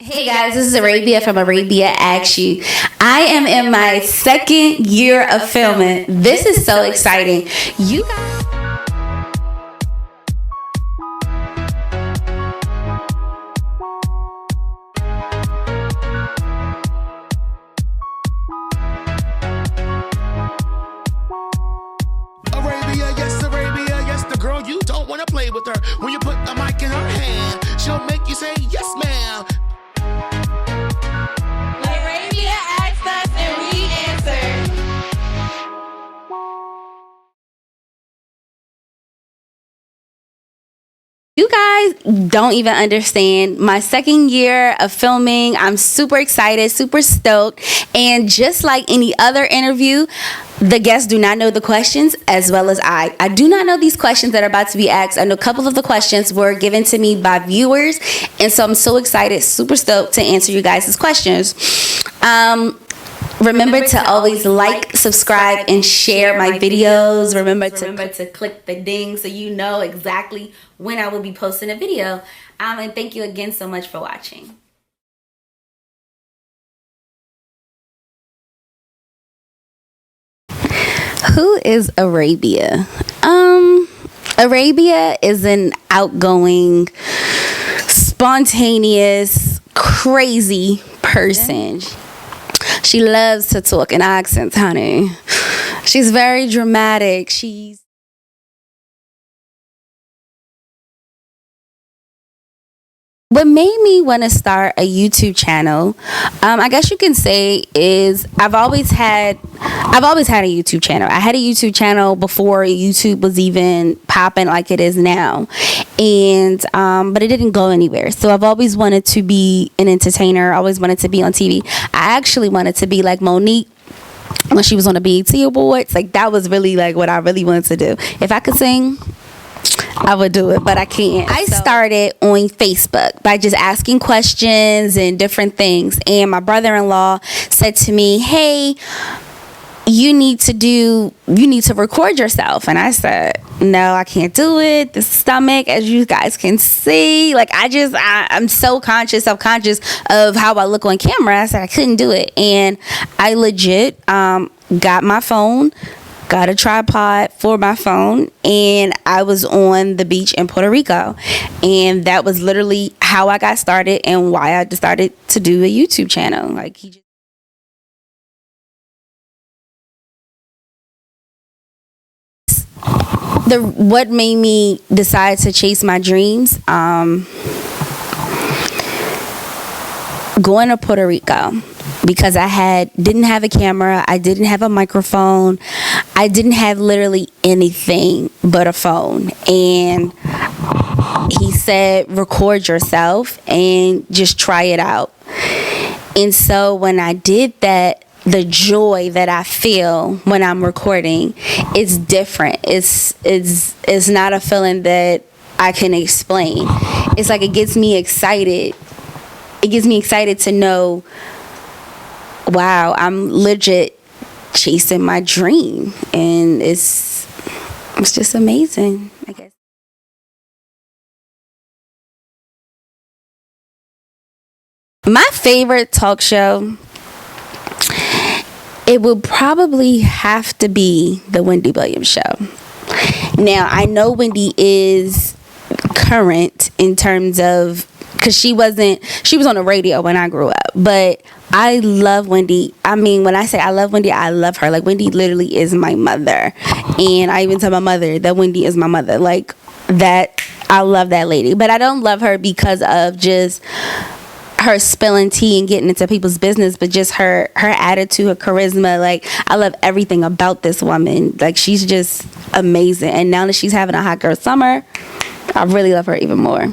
Hey guys, this is Arabia from Arabia Asks You. I am in my second year of filming. This is so exciting. You guys. Arabia, yes, the girl you don't want to play with her. When you put the mic in her hand, she'll make you say, yes, ma'am. Arabia asked us and we answered. You guys don't even understand my second year of filming. I'm super excited, super stoked. And just like any other interview, the guests do not know the questions as well as I. I do not know these questions that are about to be asked. I know a couple of the questions were given to me by viewers. And so I'm so excited, super stoked to answer you guys' questions. Remember to always like, subscribe, and share my videos. Remember to click the ding so you know exactly when I will be posting a video. And thank you again so much for watching. Who is Arabia? Arabia is an outgoing, spontaneous, crazy person. She loves to talk in accents, honey. She's very dramatic. What made me want to start a YouTube channel, I guess you can say, is I've always had a YouTube channel. I had a YouTube channel before YouTube was even popping like it is now, and but it didn't go anywhere. So I've always wanted to be an entertainer. I always wanted to be on TV. I actually wanted to be like Monique when she was on the BET Awards. Like, that was really like what I really wanted to do. If I could sing, I would do it, but I can't. I started on Facebook by just asking questions and different things. And my brother-in-law said to me, hey, you need to record yourself. And I said, no, I can't do it. The stomach, as you guys can see, like I'm so self-conscious of how I look on camera. I said I couldn't do it. And I legit got my phone, got a tripod for my phone, and I was on the beach in Puerto Rico. And that was literally how I got started and why I decided to do a YouTube channel. Like, what made me decide to chase my dreams, going to Puerto Rico, because I didn't have a camera, I didn't have a microphone, I didn't have literally anything but a phone. And he said, record yourself and just try it out. And so when I did that, the joy that I feel when I'm recording is different. It's not a feeling that I can explain. It's like it gets me excited. It gets me excited to know, wow, I'm legit chasing my dream. And it's just amazing, I guess. My favorite talk show, it would probably have to be the Wendy Williams Show. Now, I know Wendy is current in terms of, because she was on the radio when I grew up, but I love Wendy. I mean, when I say I love Wendy, I love her. Like, Wendy literally is my mother. And I even tell my mother that Wendy is my mother. Like, that, I love that lady. But I don't love her because of just her spilling tea and getting into people's business, but just her attitude, her charisma. Like, I love everything about this woman. Like, she's just amazing. And now that she's having a hot girl summer, I really love her even more.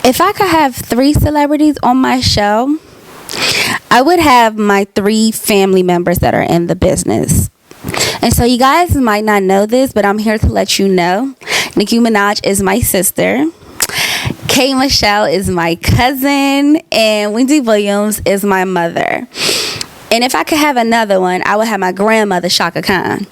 If I could have 3 celebrities on my show, I would have my 3 family members that are in the business. And so you guys might not know this, but I'm here to let you know. Nicki Minaj is my sister. K. Michelle is my cousin. And Wendy Williams is my mother. And if I could have another one, I would have my grandmother, Shaka Khan.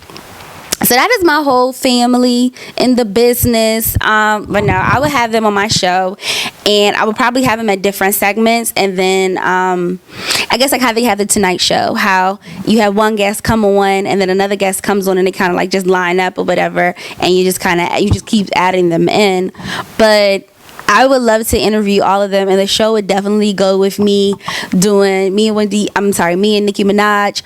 So that is my whole family in the business. But no, I would have them on my show, and I would probably have them at different segments. And then I guess like how they have the Tonight Show, how you have one guest come on, and then another guest comes on, and they kind of like just line up or whatever, and you just keep adding them in. But I would love to interview all of them, and the show would definitely go with me and Nicki Minaj.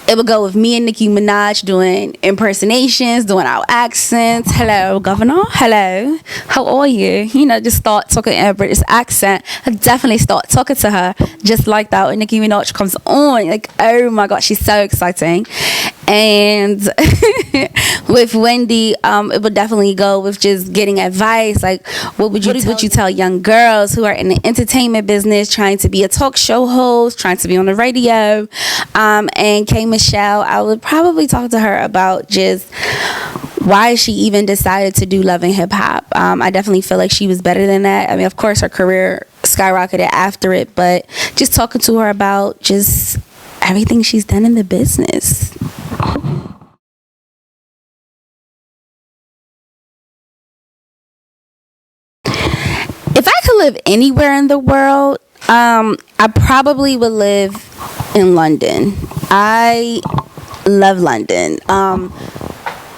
It would go with me and Nicki Minaj doing impersonations, doing our accents. Hello, governor. Hello. How are you? Just start talking in a British accent. I definitely start talking to her just like that when Nicki Minaj comes on. Like, oh my God, she's so exciting. And with Wendy, it would definitely go with just getting advice. Like, what would you tell young girls who are in the entertainment business, trying to be a talk show host, trying to be on the radio? And K Michelle, I would probably talk to her about just why she even decided to do Love and Hip Hop. I definitely feel like she was better than that. I mean, of course, her career skyrocketed after it, but just talking to her about just everything she's done in the business. If I could live anywhere in the world, I probably would live in London. I love London.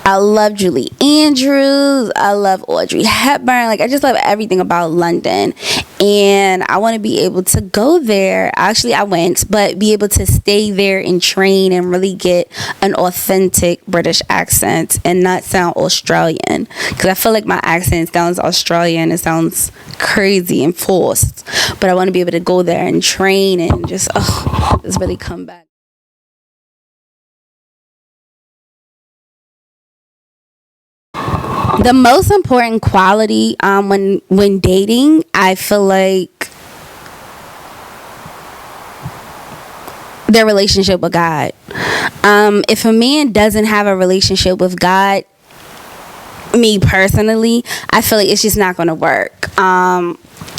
I love Julie Andrews. I love Audrey Hepburn. Like, I just love everything about London. And I want to be able to go there. Actually, I went, but be able to stay there and train and really get an authentic British accent and not sound Australian. Because I feel like my accent sounds Australian. It sounds crazy and forced. But I want to be able to go there and train and just really come back. The most important quality when dating, I feel like their relationship with God. If a man doesn't have a relationship with God, me personally, I feel like it's just not going to work. I'm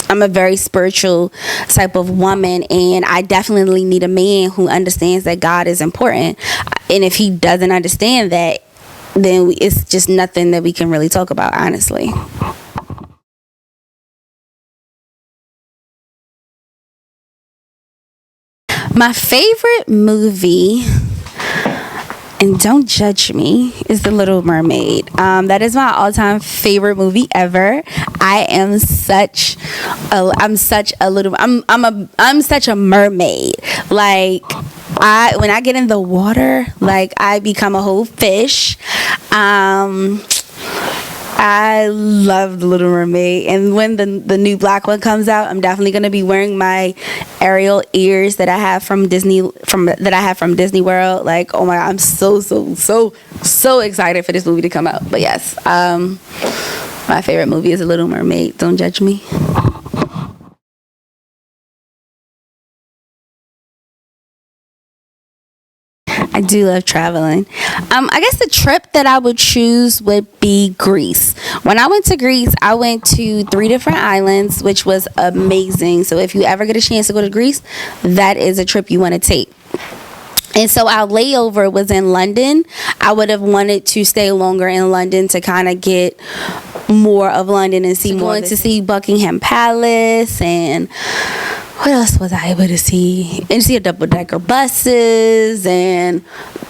a very spiritual type of woman, and I definitely need a man who understands that God is important. And if he doesn't understand that, then it's just nothing that we can really talk about, honestly. My favorite movie, and don't judge me, is The Little Mermaid. That is my all-time favorite movie ever. I'm such a mermaid. Like, when I get in the water, like, I become a whole fish. I love The Little Mermaid, and when the new black one comes out, I'm definitely gonna be wearing my Ariel ears that I have from Disney World. Like, oh my God, I'm so excited for this movie to come out. But yes, my favorite movie is The Little Mermaid. Don't judge me. I do love traveling. I guess the trip that I would choose would be Greece. When I went to Greece, I went to 3 different islands, which was amazing. So if you ever get a chance to go to Greece, that is a trip you want to take. And so our layover was in London. I would have wanted to stay longer in London to kind of get more of London and see more. Going to see Buckingham Palace, and what else was I able to see? And see a double-decker buses and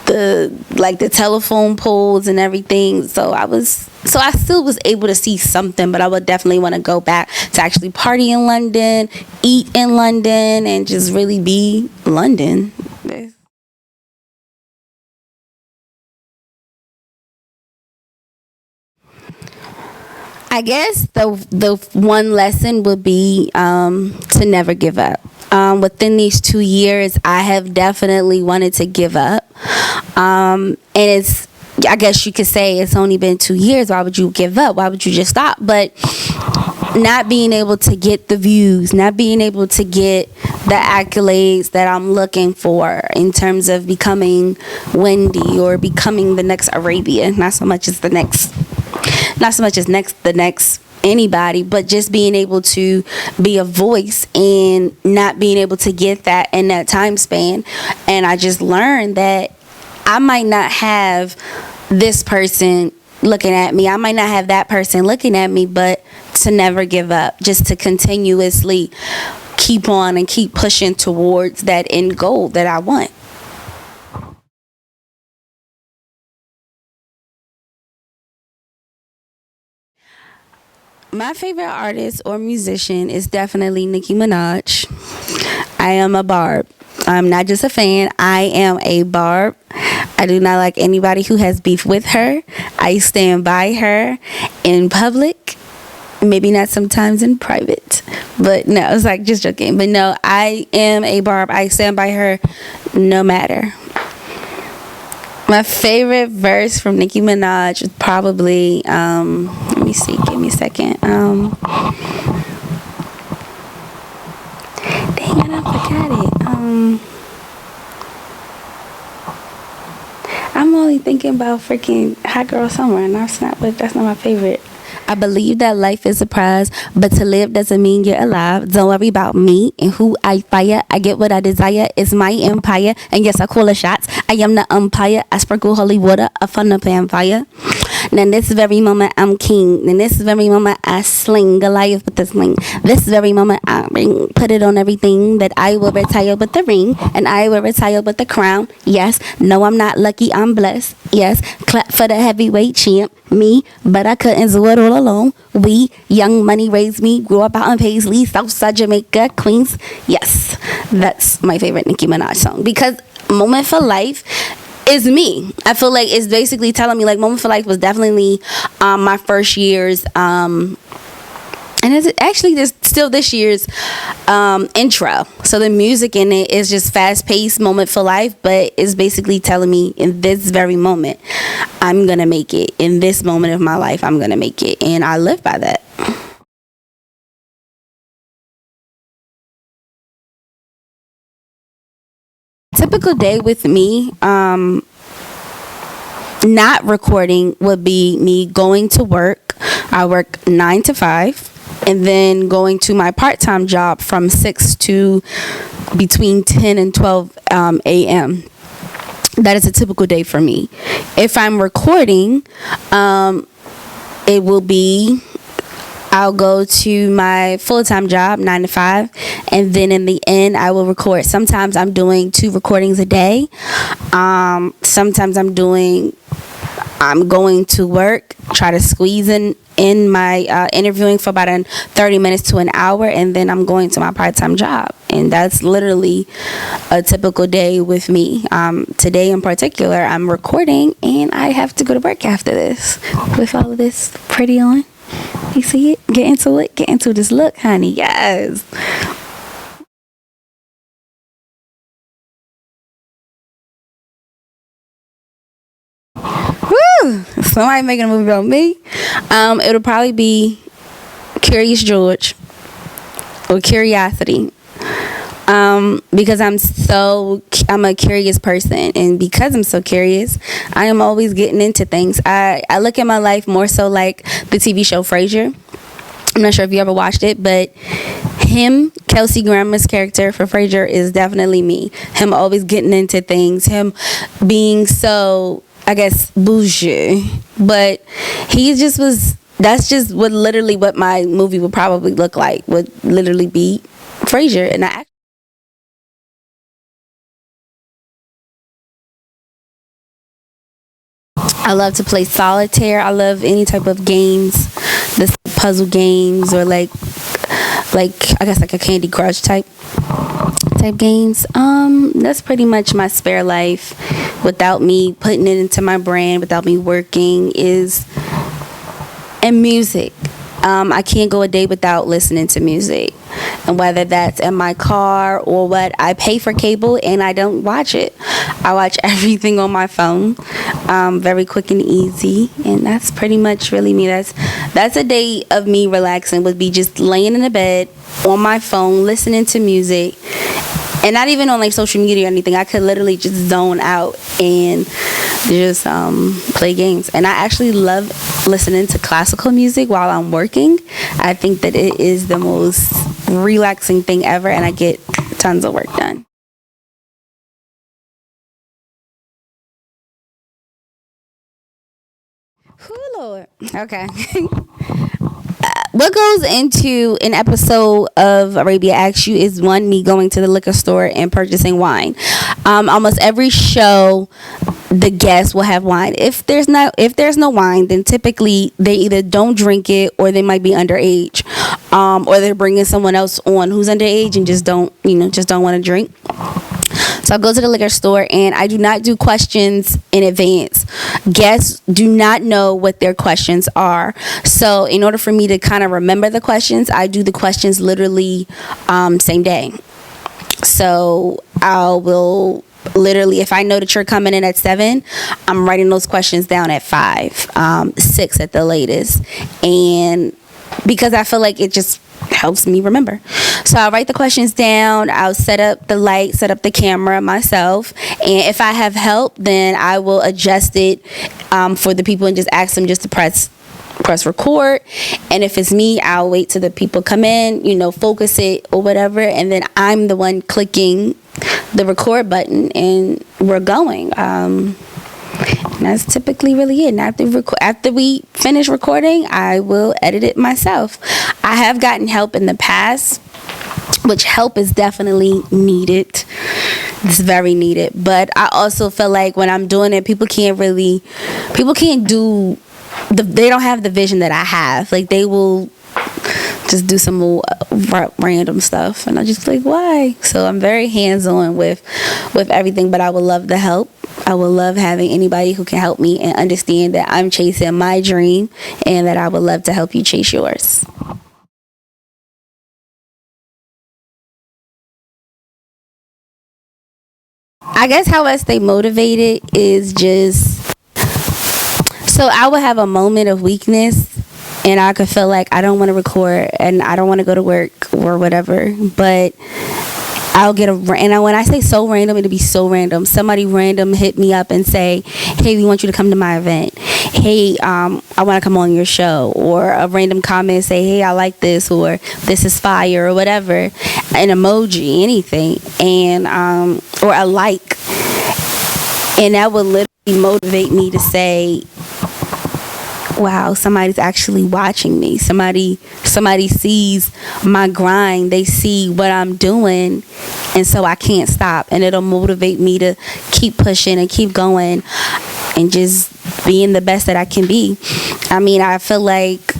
the telephone poles and everything. So I still was able to see something, but I would definitely want to go back to actually party in London, eat in London, and just really be London. I guess the one lesson would be to never give up. Within these 2 years, I have definitely wanted to give up. And I guess you could say it's only been 2 years. Why would you give up? Why would you just stop? But not being able to get the views, not being able to get the accolades that I'm looking for in terms of becoming Wendy or becoming the next Arabia, not so much as the next anybody, but just being able to be a voice and not being able to get that in that time span. And I just learned that I might not have this person looking at me. I might not have that person looking at me, but to never give up, just to continuously keep on and keep pushing towards that end goal that I want. My favorite artist or musician is definitely Nicki Minaj. I am a Barb. I'm not just a fan, I am a Barb. I do not like anybody who has beef with her. I stand by her in public, maybe not sometimes in private. But no, it's like just joking. But no, I am a Barb. I stand by her no matter. My favorite verse from Nicki Minaj is probably, let me see, give me a second. Dang it, I forgot it. I'm only thinking about freaking Hot Girl Summer, and that's not my favorite. I believe that life is a prize, but to live doesn't mean you're alive. Don't worry about me and who I fire. I get what I desire. It's my empire. And yes, I call the shots. I am the umpire. I sprinkle holy water up on the vampire. Now this very moment I'm king. Then this very moment I sling Goliath with the sling. This very moment I ring. Put it on everything that I will retire with the ring. And I will retire with the crown. Yes. No, I'm not lucky. I'm blessed. Yes. Clap for the heavyweight champ. Me. But I couldn't do it all alone. We. Young Money raised me. Grew up out in Paisley. Southside Jamaica. Queens. Yes. That's my favorite Nicki Minaj song. Because Moment for Life is me. I feel like it's basically telling me, like, Moment for Life was definitely my first year's and it's actually still this year's intro. So the music in it is just fast paced Moment for Life, but it's basically telling me in this very moment I'm gonna make it. In this moment of my life I'm gonna make it, and I live by that. Typical day with me, not recording, would be me going to work. I work 9 to 5, and then going to my part-time job from 6 to between 10 and 12 a.m. That is a typical day for me. If I'm recording, it will be, I'll go to my full-time job, 9 to 5, and then in the end, I will record. Sometimes I'm doing 2 recordings a day. Sometimes I'm going to work, try to squeeze in my interviewing for about 30 minutes to an hour, and then I'm going to my part-time job. And that's literally a typical day with me. Today in particular, I'm recording, and I have to go to work after this with all of this pretty on. You see it? Get into it. Get into this look, honey. Yes. Woo! Somebody making a movie about me. It'll probably be Curious George or Curiosity. Because I'm a curious person, and because I'm so curious, I am always getting into things. I look at my life more so like the TV show Frasier. I'm not sure if you ever watched it, but Kelsey Grammer's character for Frasier is definitely me. Him always getting into things, him being so, I guess, bougie, but he just was. That's just what my movie would probably look like. Would literally be Frasier, and I love to play solitaire. I love any type of games, the puzzle games, or like I guess like a Candy Crush type games. That's pretty much my spare life without me putting it into my brand, without me working, and music. I can't go a day without listening to music, and whether that's in my car or what. I pay for cable and I don't watch it. I watch everything on my phone, very quick and easy, and that's pretty much really me. That's a day of me relaxing, would be just laying in the bed on my phone listening to music, and not even on like social media or anything. I could literally just zone out and just play games. And I actually love listening to classical music while I'm working. I think that it is the most relaxing thing ever, and I get tons of work done. Oh, okay. What goes into an episode of Arabia Asks You is one, me going to the liquor store and purchasing wine. Almost every show, the guests will have wine. If there's no wine, then typically they either don't drink it or they might be underage, or they're bringing someone else on who's underage and just don't want to drink. So I go to the liquor store and I do not do questions in advance. Guests do not know what their questions are. So in order for me to kind of remember the questions, I do the questions literally same day. So I will literally, if I know that you're coming in at 7, I'm writing those questions down at 5, 6 at the latest. And because I feel like it just helps me remember. So I'll write the questions down. I'll set up the light, set up the camera myself. And if I have help, then I will adjust it for the people and just ask them just to press record. And if it's me, I'll wait till the people come in, focus it or whatever. And then I'm the one clicking the record button and we're going. And that's typically really it. And after we finish recording, I will edit it myself. I have gotten help in the past, which help is definitely needed. It's very needed. But I also feel like when I'm doing it, they don't have the vision that I have. Like, they will just do some more random stuff, and I just like, why? So I'm very hands-on with everything, but I would love the help. I would love having anybody who can help me and understand that I'm chasing my dream and that I would love to help you chase yours. I guess how I stay motivated is just, so I would have a moment of weakness and I could feel like I don't want to record and I don't want to go to work or whatever, but I'll get when I say so random, it'll be so random. Somebody random hit me up and say, hey, we want you to come to my event. Hey, I want to come on your show. Or a random comment say, hey, I like this, or this is fire, or whatever. An emoji, anything. And or a like. And that would literally motivate me to say, wow, somebody's actually watching me. Somebody sees my grind. They see what I'm doing, and so I can't stop. And it'll motivate me to keep pushing and keep going and just being the best that I can be. I mean, I feel like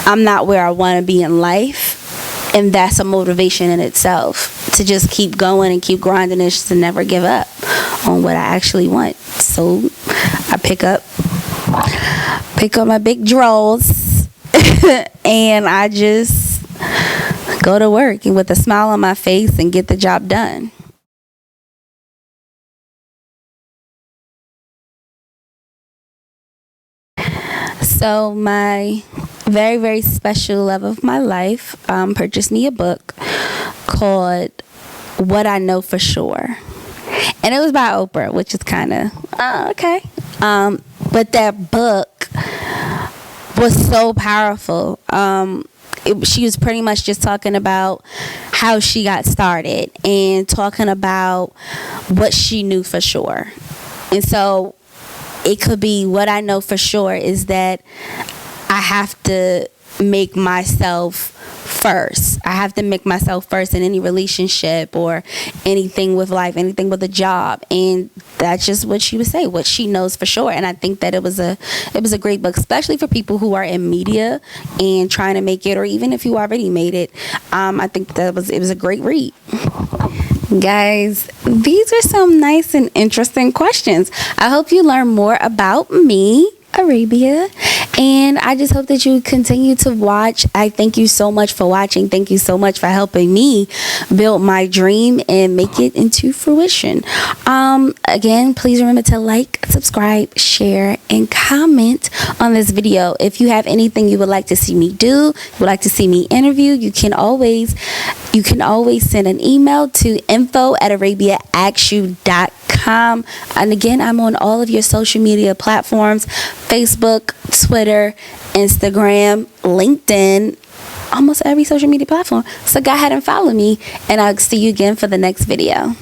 I'm not where I want to be in life, and that's a motivation in itself to just keep going and keep grinding and just to never give up on what I actually want. So I pick up my big drawers and I just go to work and with a smile on my face and get the job done. So my very, very special love of my life purchased me a book called What I Know for Sure. And it was by Oprah, which is kind of, okay. But that book was so powerful. She was pretty much just talking about how she got started and talking about what she knew for sure. And so it could be, what I know for sure is that I have to make myself first. I have to make myself first in any relationship or anything with life, anything with a job. And that's just what she would say, what she knows for sure. And I think that it was a great book, especially for people who are in media and trying to make it, or even if you already made it. I think that it was a great read. Guys, these are some nice and interesting questions. I hope you learn more about me, Arabia, and I just hope that you continue to watch. I thank you so much for watching. Thank you so much for helping me build my dream and make it into fruition. Again, please remember to like, subscribe, share, and comment on this video. If you have anything you would like to see me do, would like to see me interview, you can always send an email to info@arabiaasksyou.com. And again, I'm on all of your social media platforms: Facebook, Twitter, Instagram, LinkedIn, almost every social media platform. So go ahead and follow me, and I'll see you again for the next video.